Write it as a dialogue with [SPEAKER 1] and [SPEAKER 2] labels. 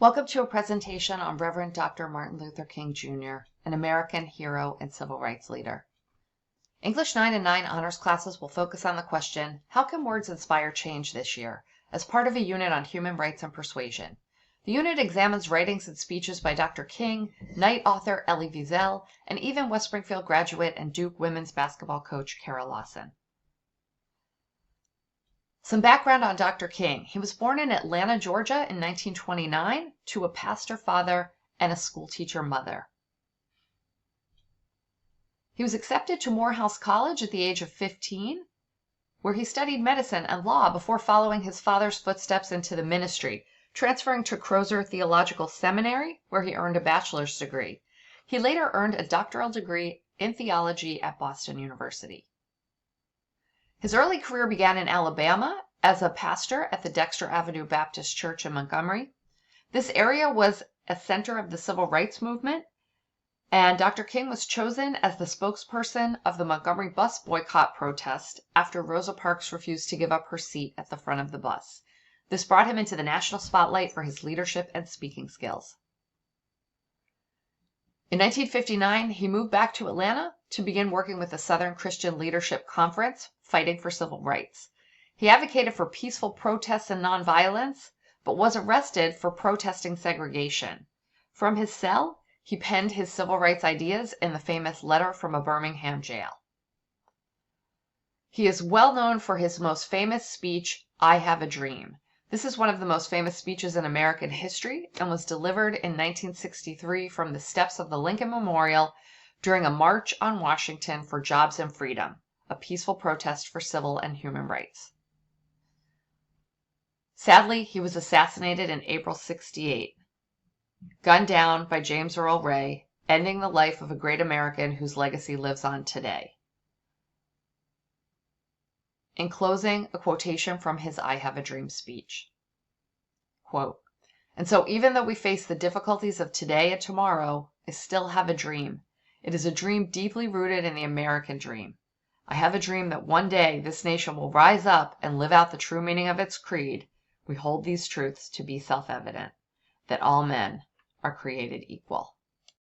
[SPEAKER 1] Welcome to a presentation on Reverend Dr. Martin Luther King Jr., an American hero and civil rights leader. English 9 and 9 honors classes will focus on the question, how can words inspire change this year, as part of a unit on human rights and persuasion. The unit examines writings and speeches by Dr. King, Knight author Elie Wiesel, and even West Springfield graduate and Duke women's basketball coach Kara Lawson. Some background on Dr. King. He was born in Atlanta, Georgia in 1929 to a pastor father and a schoolteacher mother. He was accepted to Morehouse College at the age of 15, where he studied medicine and law before following his father's footsteps into the ministry, transferring to Crozer Theological Seminary, where he earned a bachelor's degree. He later earned a doctoral degree in theology at Boston University. His early career began in Alabama as a pastor at the Dexter Avenue Baptist Church in Montgomery. This area was a center of the civil rights movement, and Dr. King was chosen as the spokesperson of the Montgomery bus boycott protest after Rosa Parks refused to give up her seat at the front of the bus. This brought him into the national spotlight for his leadership and speaking skills. In 1959, he moved back to Atlanta to begin working with the Southern Christian Leadership Conference, fighting for civil rights. He advocated for peaceful protests and nonviolence, but was arrested for protesting segregation. From his cell, he penned his civil rights ideas in the famous Letter from a Birmingham Jail. He is well known for his most famous speech, I Have a Dream. This is one of the most famous speeches in American history and was delivered in 1963 from the steps of the Lincoln Memorial during a march on Washington for jobs and freedom, a peaceful protest for civil and human rights. Sadly, he was assassinated in April '68, gunned down by James Earl Ray, ending the life of a great American whose legacy lives on today. In closing, a quotation from his I Have a Dream speech. Quote, "And so even though we face the difficulties of today and tomorrow, I still have a dream. It is a dream deeply rooted in the American dream. I have a dream that one day this nation will rise up and live out the true meaning of its creed. We hold these truths to be self-evident, that all men are created equal."